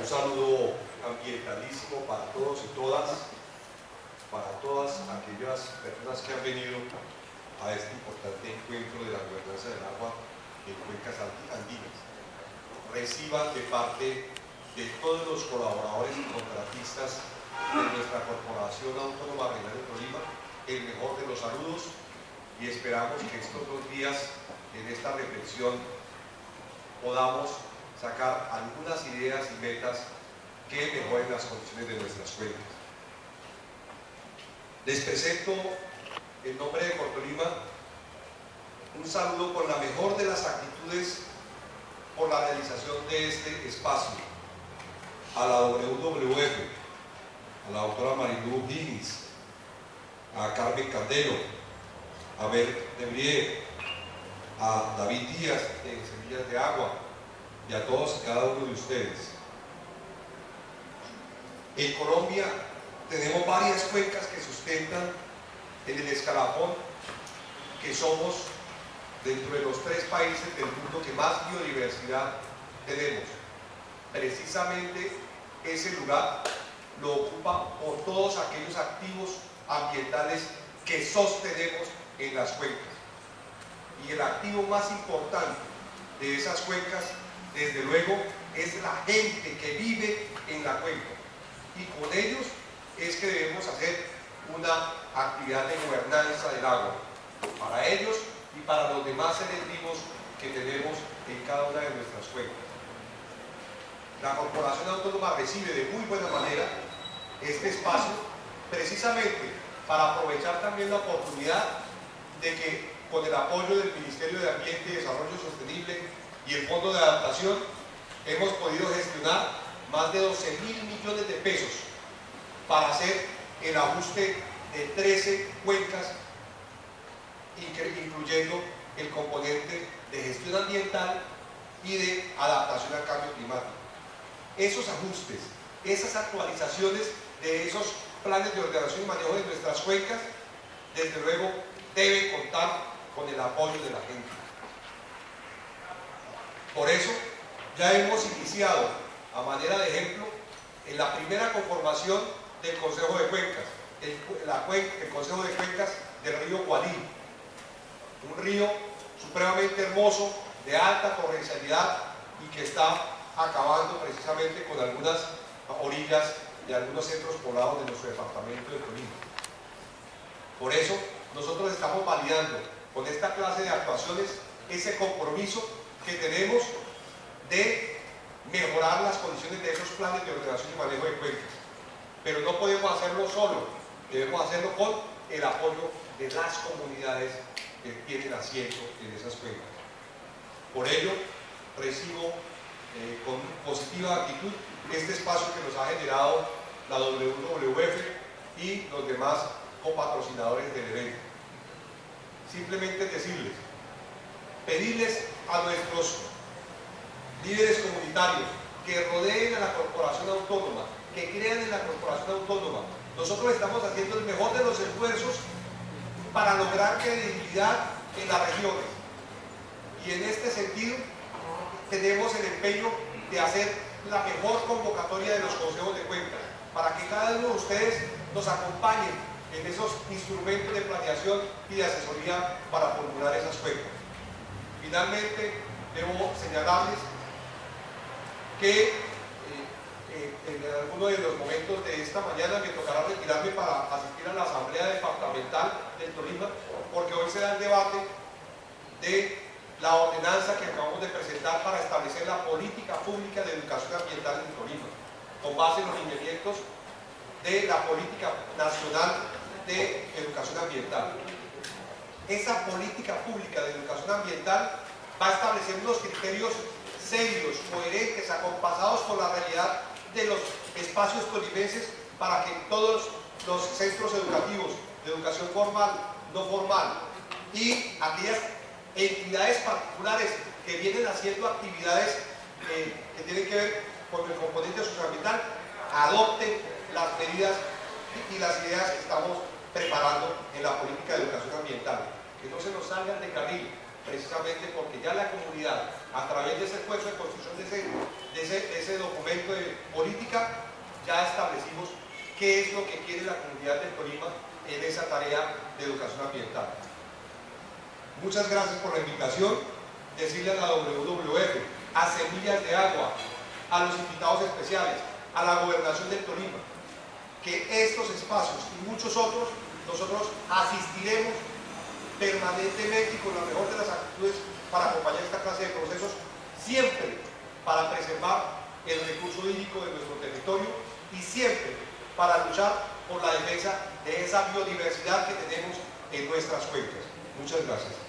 Un saludo ambientalísimo para todos y todas, para todas aquellas personas que han venido a este importante encuentro de la gobernanza del agua en cuencas andinas. Reciban de parte de todos los colaboradores y contratistas de nuestra Corporación Autónoma Regional de Tolima el mejor de los saludos y esperamos que estos 2 días en esta reflexión podamos sacar algunas ideas y metas que mejoren las condiciones de nuestras cuencas. Les presento en nombre de Cortolima un saludo con la mejor de las actitudes por la realización de este espacio a la WWF, a la doctora Marilu Higgins, a Carmen Candelo, a Bert Debrier, a David Díaz de Semillas de Agua y a todos y cada uno de ustedes. En Colombia tenemos varias cuencas que sustentan en el escalafón que somos dentro de los 3 países del mundo que más biodiversidad tenemos. Precisamente ese lugar lo ocupa por todos aquellos activos ambientales que sostenemos en las cuencas. Y el activo más importante de esas cuencas, desde luego, es la gente que vive en la cuenca. Y con ellos es que debemos hacer una actividad de gobernanza del agua, para ellos y para los demás seres vivos que tenemos en cada una de nuestras cuencas. La Corporación Autónoma recibe de muy buena manera este espacio precisamente para aprovechar también la oportunidad de que con el apoyo del Ministerio de Ambiente y Desarrollo Sostenible y el Fondo de Adaptación hemos podido gestionar más de 12.000 millones de pesos para hacer el ajuste de 13 cuencas, incluyendo el componente de gestión ambiental y de adaptación al cambio climático. Esos ajustes, esas actualizaciones de esos planes de ordenación y manejo de nuestras cuencas, desde luego deben contar con el apoyo de la gente. Por eso ya hemos iniciado, a manera de ejemplo, en la primera conformación del Consejo de Cuencas, el Consejo de Cuencas del río Gualí, un río supremamente hermoso, de alta torrencialidad y que está acabando precisamente con algunas orillas de algunos centros poblados de nuestro departamento de Tolima. Por eso nosotros estamos validando con esta clase de actuaciones ese compromiso que tenemos de mejorar las condiciones de esos planes de ordenación y manejo de cuencas. Pero no podemos hacerlo solo, debemos hacerlo con el apoyo de las comunidades que tienen asiento en esas cuencas. Por ello, recibo con positiva actitud este espacio que nos ha generado la WWF y los demás copatrocinadores del evento. Simplemente decirles, pedirles a nuestros líderes comunitarios que rodeen a la Corporación Autónoma, que crean en la Corporación Autónoma. Nosotros estamos haciendo el mejor de los esfuerzos para lograr credibilidad en las regiones. Y en este sentido, tenemos el empeño de hacer la mejor convocatoria de los consejos de cuencas, para que cada uno de ustedes nos acompañen en esos instrumentos de planeación y de asesoría para formular esas cuencas. Finalmente, debo señalarles que en alguno de los momentos de esta mañana me tocará retirarme para asistir a la Asamblea Departamental del Tolima, porque hoy será el debate de la ordenanza que acabamos de presentar para establecer la política pública de educación ambiental en Tolima, con base en los lineamientos de la política nacional de educación ambiental. Esa política pública de educación ambiental va a establecer unos criterios serios, coherentes, acompasados con la realidad de los espacios tolimenses, para que todos los centros educativos de educación formal, no formal y aquellas entidades particulares que vienen haciendo actividades que tienen que ver con el componente socioambiental adopten las medidas y las ideas que estamos preparando en la política de educación ambiental, que no se nos salgan de carril, precisamente porque ya la comunidad, a través de ese esfuerzo de construcción de ese documento de política, ya establecimos qué es lo que quiere la comunidad del Tolima en esa tarea de educación ambiental. Muchas gracias por la invitación. Decirle a la WWF, a Semillas de Agua, a los invitados especiales, a la Gobernación del Tolima, que estos espacios y muchos otros nosotros asistiremos permanentemente y con la mejor de las actitudes para acompañar esta clase de procesos, siempre para preservar el recurso hídrico de nuestro territorio y siempre para luchar por la defensa de esa biodiversidad que tenemos en nuestras cuencas. Muchas gracias.